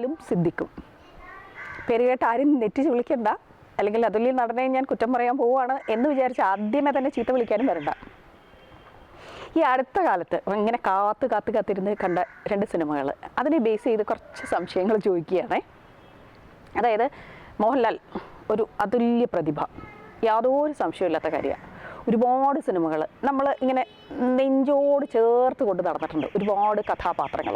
മോഹൻലാലും സിദ്ദിഖും. പേര് കേട്ട് ആരും നെറ്റിച്ച് വിളിക്കണ്ട, അല്ലെങ്കിൽ അതുല്യ നടനെ ഞാൻ കുറ്റം പറയാൻ പോവുകയാണ് എന്ന് വിചാരിച്ച് ആദ്യമേ തന്നെ ചീത്ത വിളിക്കാനും വരണ്ട. ഈ അടുത്ത കാലത്ത് ഇങ്ങനെ കാത്തിരുന്ന് കണ്ട 2 സിനിമകൾ, അതിനെ ബേസ് ചെയ്ത് കുറച്ച് സംശയങ്ങൾ ചോദിക്കുകയാണേ. അതായത് മോഹൻലാൽ ഒരു അതുല്യ പ്രതിഭ, യാതൊരു സംശയമില്ലാത്ത കാര്യമാണ്. ഒരുപാട് സിനിമകൾ നമ്മൾ ഇങ്ങനെ നെഞ്ചോട് ചേർത്ത് കൊണ്ട് നടന്നിട്ടുണ്ട്. ഒരുപാട് കഥാപാത്രങ്ങൾ,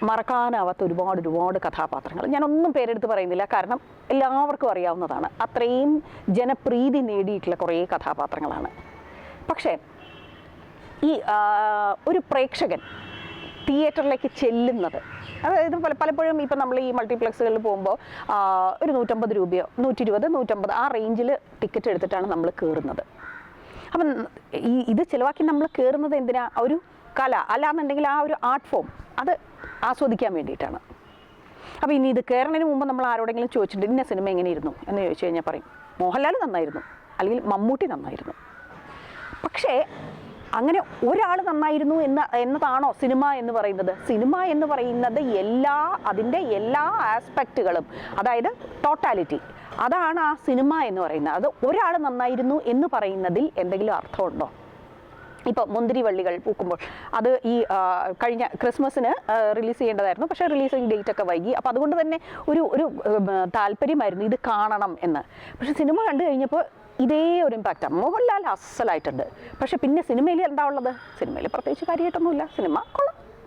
മറക്കാനാവാത്ത ഒരുപാട് കഥാപാത്രങ്ങൾ. ഞാനൊന്നും പേരെടുത്ത് പറയുന്നില്ല, കാരണം എല്ലാവർക്കും അറിയാവുന്നതാണ്. അത്രയും ജനപ്രീതി നേടിയിട്ടുള്ള കുറേ കഥാപാത്രങ്ങളാണ്. പക്ഷേ ഈ ഒരു പ്രേക്ഷകൻ തിയേറ്ററിലേക്ക് ചെല്ലുന്നത്, അതായത് പലപ്പോഴും ഇപ്പം നമ്മൾ ഈ മൾട്ടിപ്ലക്സുകളിൽ പോകുമ്പോൾ ഒരു 150 രൂപയോ 120, 150 ആ റേഞ്ചിൽ ടിക്കറ്റ് എടുത്തിട്ടാണ് നമ്മൾ കയറുന്നത്. അപ്പം ഇത് ചിലവാക്കി നമ്മൾ കയറുന്നത് എന്തിനാ? ഒരു കല, അല്ലാന്നുണ്ടെങ്കിൽ ആ ഒരു ആർട്ട് ഫോം, അത് ആസ്വദിക്കാൻ വേണ്ടിയിട്ടാണ്. അപ്പോൾ ഇനി ഇത് കയറുന്നതിന് മുമ്പ് നമ്മൾ ആരോടെങ്കിലും ചോദിച്ചിട്ടുണ്ട് ഇന്ന സിനിമ എങ്ങനെയിരുന്നു എന്ന് ചോദിച്ചു കഴിഞ്ഞാൽ പറയും മോഹൻലാൽ നന്നായിരുന്നു, അല്ലെങ്കിൽ മമ്മൂട്ടി നന്നായിരുന്നു. പക്ഷേ അങ്ങനെ ഒരാൾ നന്നായിരുന്നു എന്നതാണോ സിനിമ എന്ന് പറയുന്നത്? സിനിമ എന്ന് പറയുന്നത് അതിൻ്റെ എല്ലാ ആസ്പെക്റ്റുകളും, അതായത് ടോട്ടാലിറ്റി, അതാണ് ആ സിനിമ എന്ന് പറയുന്നത്. അത് ഒരാൾ നന്നായിരുന്നു എന്ന് പറയുന്നതിൽ എന്തെങ്കിലും അർത്ഥമുണ്ടോ? ഇപ്പോൾ മുന്തിരിവള്ളികൾ പൂക്കുമ്പോൾ, അത് ഈ കഴിഞ്ഞ ക്രിസ്മസിന് റിലീസ് ചെയ്യേണ്ടതായിരുന്നു, പക്ഷേ റിലീസിങ് ഡേറ്റ് ഒക്കെ വൈകി. അപ്പോൾ അതുകൊണ്ട് തന്നെ ഒരു താല്പര്യമായിരുന്നു ഇത് കാണണം എന്ന്. പക്ഷെ സിനിമ കണ്ടു കഴിഞ്ഞപ്പോൾ ഇതേ ഒരു ഇമ്പാക്റ്റാണ്. മോഹൻലാൽ അസലായിട്ടുണ്ട്, പക്ഷെ പിന്നെ സിനിമയിൽ എന്താ ഉള്ളത്? സിനിമയിൽ പ്രത്യേകിച്ച് കാര്യമായിട്ടൊന്നുമില്ല. സിനിമ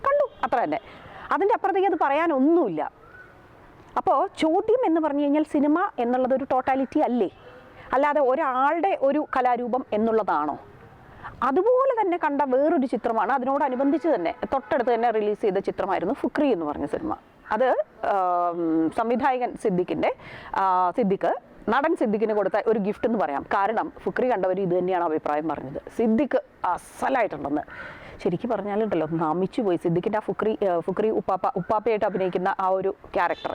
കണ്ടു, അത്ര തന്നെ. അതിൻ്റെ അപ്പുറത്തേക്ക് അത് പറയാനൊന്നുമില്ല. അപ്പോൾ ചോദ്യം എന്ന് പറഞ്ഞു കഴിഞ്ഞാൽ സിനിമ എന്നുള്ളത് ഒരു ടോട്ടാലിറ്റി അല്ലേ, അല്ലാതെ ഒരാളുടെ ഒരു കലാരൂപം എന്നുള്ളതാണോ? അതുപോലെ തന്നെ കണ്ട വേറൊരു ചിത്രമാണ്, അതിനോടനുബന്ധിച്ച് തന്നെ തൊട്ടടുത്ത് തന്നെ റിലീസ് ചെയ്ത ചിത്രമായിരുന്നു ഫുക്രി എന്ന് പറഞ്ഞ സിനിമ. അത് സംവിധായകൻ സിദ്ദിഖ് നടൻ സിദ്ദിഖിന് കൊടുത്ത ഒരു ഗിഫ്റ്റ് എന്ന് പറയാം. കാരണം ഫുക്രി കണ്ടവർ ഇത് തന്നെയാണ് അഭിപ്രായം പറഞ്ഞത്. സിദ്ദിഖ് അസലായിട്ടുണ്ടെന്ന്. ശരിക്കും പറഞ്ഞാലുണ്ടല്ലോ, നമിച്ചു പോയി. സിദ്ദിഖിൻ്റെ ആ ഫുക്രി ഉപ്പാപ്പയായിട്ട് അഭിനയിക്കുന്ന ആ ഒരു ക്യാരക്ടർ,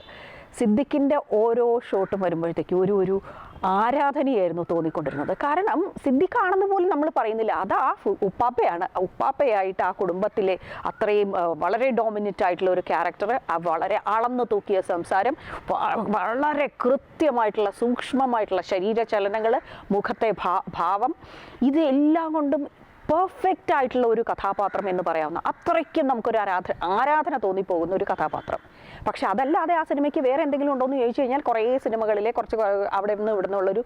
സിദ്ദിഖിൻ്റെ ഓരോ ഷോട്ടും വരുമ്പോഴത്തേക്കും ഒരു ആരാധനയായിരുന്നു തോന്നിക്കൊണ്ടിരുന്നത്. കാരണം സിദ്ദിഖാണെന്ന് പോലും നമ്മൾ പറയുന്നില്ല, അത് ആ ഉപ്പാപ്പയാണ്. ഉപ്പാപ്പയായിട്ട് ആ കുടുംബത്തിലെ അത്രയും വളരെ ഡോമിനൻ്റ് ആയിട്ടുള്ള ഒരു ക്യാരക്ടർ, വളരെ അളന്നു തൂക്കിയ സംസാരം, വളരെ കൃത്യമായിട്ടുള്ള സൂക്ഷ്മമായിട്ടുള്ള ശരീരചലനങ്ങൾ, മുഖത്തെ ഭാവം, ഇതെല്ലാം കൊണ്ടും പെർഫെക്റ്റ് ആയിട്ടുള്ള ഒരു കഥാപാത്രം എന്ന് പറയാവുന്ന, അത്രയ്ക്കും നമുക്കൊരു ആരാധന തോന്നിപ്പോകുന്ന ഒരു കഥാപാത്രം. പക്ഷെ അതല്ലാതെ ആ സിനിമയ്ക്ക് വേറെ എന്തെങ്കിലും ഉണ്ടോ എന്ന് ചോദിച്ചു കഴിഞ്ഞാൽ കുറേ സിനിമകളിലെ കുറച്ച് അവിടെ നിന്ന് ഇവിടെ നിന്നുള്ളൊരു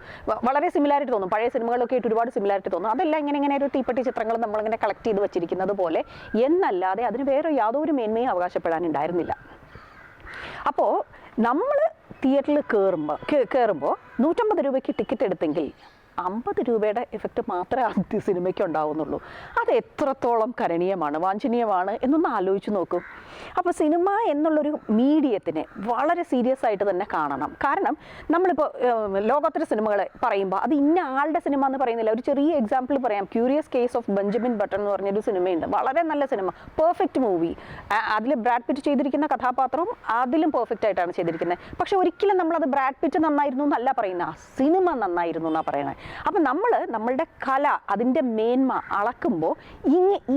വളരെ സിമിലാരിറ്റി തോന്നും. പഴയ സിനിമകളൊക്കെ ആയിട്ട് ഒരുപാട് സിമിലാരിറ്റി തോന്നും. അതെല്ലാം ഇങ്ങനെ ഒരു തീപ്പെട്ടി ചിത്രങ്ങൾ നമ്മളിങ്ങനെ കളക്ട് ചെയ്ത് വെച്ചിരിക്കുന്നത് പോലെ എന്നല്ലാതെ അതിന് വേറെ യാതൊരു മേന്മയും അവകാശപ്പെടാനുണ്ടായിരുന്നില്ല. അപ്പോൾ നമ്മൾ തിയേറ്ററിൽ കയറുമ്പോൾ 150 രൂപയ്ക്ക് ടിക്കറ്റ് എടുത്തെങ്കിൽ 50 രൂപയുടെ എഫക്റ്റ് മാത്രമേ ആദ്യ സിനിമയ്ക്ക് ഉണ്ടാവുന്നുള്ളൂ. അത് എത്രത്തോളം കരണീയമാണ്, വാഞ്ചനീയമാണ് എന്നൊന്ന് ആലോചിച്ച് നോക്കൂ. അപ്പോൾ സിനിമ എന്നുള്ളൊരു മീഡിയത്തിനെ വളരെ സീരിയസ് ആയിട്ട് തന്നെ കാണണം. കാരണം നമ്മളിപ്പോൾ ലോകോത്തര സിനിമകൾ പറയുമ്പോൾ അത് ഇന്ന ആളുടെ സിനിമ എന്ന് പറയുന്നില്ല. ഒരു ചെറിയ എക്സാമ്പിൾ പറയാം. Curious case of Benjamin button എന്ന് പറഞ്ഞൊരു സിനിമയുണ്ട്. വളരെ നല്ല സിനിമ, പെർഫെക്റ്റ് മൂവി. അതിൽ ബ്രാഡ് പിറ്റ് ചെയ്തിരിക്കുന്ന കഥാപാത്രവും അതിലും പെർഫെക്റ്റ് ആയിട്ടാണ് ചെയ്തിരിക്കുന്നത്. പക്ഷെ ഒരിക്കലും നമ്മളത് ബ്രാഡ് പിറ്റ് നന്നായിരുന്നു എന്നല്ല പറയുന്നത്, ആ സിനിമ നന്നായിരുന്നു എന്നാണ് പറയുന്നത്. അപ്പം നമ്മളുടെ കല, അതിൻ്റെ മേന്മ അളക്കുമ്പോൾ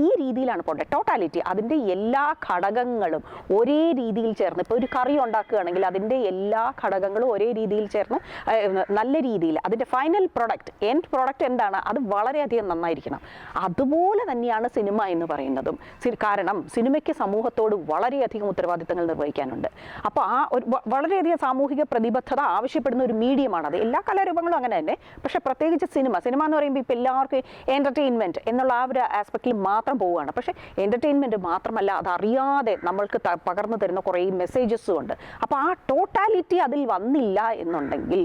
ഈ രീതിയിലാണ് പോകേണ്ടത്. ടോട്ടാലിറ്റി, അതിൻ്റെ എല്ലാ ഘടകങ്ങളും ഒരേ രീതിയിൽ ചേർന്ന്, ഇപ്പോൾ ഒരു കറി ഉണ്ടാക്കുകയാണെങ്കിൽ അതിൻ്റെ എല്ലാ ഘടകങ്ങളും ഒരേ രീതിയിൽ ചേർന്ന് നല്ല രീതിയിൽ അതിൻ്റെ ഫൈനൽ പ്രൊഡക്റ്റ്, എൻഡ് പ്രൊഡക്റ്റ് എന്താണ്, അത് വളരെയധികം നന്നായിരിക്കണം. അതുപോലെ തന്നെയാണ് സിനിമ എന്ന് പറയുന്നതും. കാരണം സിനിമയ്ക്ക് സമൂഹത്തോട് വളരെയധികം ഉത്തരവാദിത്തങ്ങൾ നിർവഹിക്കാനുണ്ട്. അപ്പോൾ ആ ഒരു വളരെയധികം സാമൂഹിക പ്രതിബദ്ധത ആവശ്യപ്പെടുന്ന ഒരു മീഡിയമാണത്. എല്ലാ കലാരൂപങ്ങളും അങ്ങനെ തന്നെ. പക്ഷെ പ്രത്യേകിച്ച് സിനിമ എന്ന് പറയുമ്പോൾ ഇപ്പോൾ എല്ലാവർക്കും എൻ്റർടൈൻമെൻറ്റ് എന്നുള്ള ആ ഒരു ആസ്പെക്റ്റിൽ മാത്രം പോവുകയാണ്. പക്ഷേ എൻ്റർടൈൻമെൻറ്റ് മാത്രമല്ല, അതറിയാതെ നമ്മൾക്ക് പകർന്നു തരുന്ന കുറേ മെസ്സേജസും ഉണ്ട്. അപ്പോൾ ആ ടോട്ടാലിറ്റി അതിൽ വന്നില്ല എന്നുണ്ടെങ്കിൽ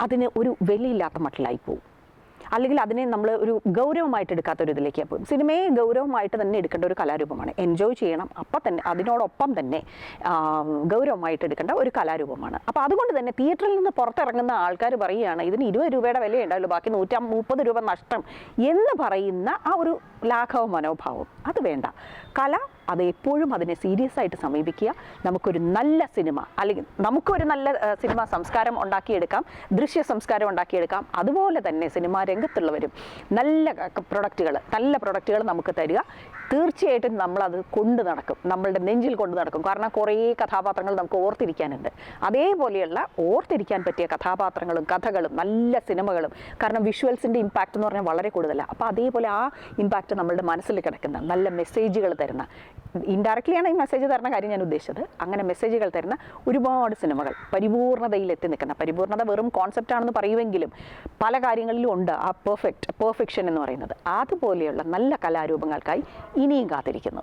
അതിന് ഒരു വിലയില്ലാത്ത മട്ടിലായി പോകും. അല്ലെങ്കിൽ അതിനെ നമ്മൾ ഒരു ഗൗരവമായിട്ട് എടുക്കാത്തൊരു ഇതിലേക്ക് പോകും. സിനിമയെ ഗൗരവമായിട്ട് തന്നെ എടുക്കേണ്ട ഒരു കലാരൂപമാണ്. എൻജോയ് ചെയ്യണം, അപ്പം തന്നെ അതിനോടൊപ്പം തന്നെ ഗൗരവമായിട്ട് എടുക്കേണ്ട ഒരു കലാരൂപമാണ്. അപ്പോൾ അതുകൊണ്ട് തന്നെ തിയേറ്ററിൽ നിന്ന് പുറത്തിറങ്ങുന്ന ആൾക്കാർ പറയുകയാണ് ഇതിന് 20 രൂപയുടെ വിലയേ ഉണ്ടാവുള്ളൂ, ബാക്കി 130 രൂപ നഷ്ടം എന്ന് പറയുന്ന ആ ഒരു ലാഘവ മനോഭാവം അത് വേണ്ട. കല അത് എപ്പോഴും അതിനെ സീരിയസ് ആയിട്ട് സമീപിക്കുക. നമുക്കൊരു നല്ല സിനിമ, അല്ലെങ്കിൽ നമുക്കൊരു നല്ല സിനിമ സംസ്കാരം ഉണ്ടാക്കിയെടുക്കാം, ദൃശ്യ സംസ്കാരം ഉണ്ടാക്കിയെടുക്കാം. അതുപോലെ തന്നെ സിനിമാ രംഗത്തുള്ളവരും നല്ല പ്രൊഡക്റ്റുകൾ നമുക്ക് തരിക. തീർച്ചയായിട്ടും നമ്മളത് കൊണ്ടു നടക്കും, നമ്മളുടെ നെഞ്ചിൽ കൊണ്ടു നടക്കും. കാരണം കുറേ കഥാപാത്രങ്ങൾ നമുക്ക് ഓർത്തിരിക്കാനുണ്ട്. അതേപോലെയുള്ള ഓർത്തിരിക്കാൻ പറ്റിയ കഥാപാത്രങ്ങളും കഥകളും നല്ല സിനിമകളും, കാരണം വിഷ്വൽസിൻ്റെ ഇമ്പാക്റ്റ് എന്ന് പറഞ്ഞാൽ വളരെ കൂടുതലാണ്. അപ്പോൾ അതേപോലെ ആ ഇമ്പാക്റ്റ് നമ്മളുടെ മനസ്സിൽ കിടക്കുന്ന നല്ല മെസ്സേജുകൾ തരുന്ന, ഇൻഡയറക്റ്റ്ലിയാണ് ഈ മെസ്സേജ് തരുന്ന കാര്യം ഞാൻ ഉദ്ദേശിച്ചത്, അങ്ങനെ മെസ്സേജുകൾ തരുന്ന ഒരുപാട് സിനിമകൾ പരിപൂർണതയിൽ എത്തി നിൽക്കുന്ന, പരിപൂർണത വെറും കോൺസെപ്റ്റാണെന്ന് പറയുമെങ്കിലും പല കാര്യങ്ങളിലും ഉണ്ട് ആ പെർഫെക്ഷൻ എന്ന് പറയുന്നത്. അതുപോലെയുള്ള നല്ല കലാരൂപങ്ങൾക്കായി ഇനിയും കാത്തിരിക്കുന്നു.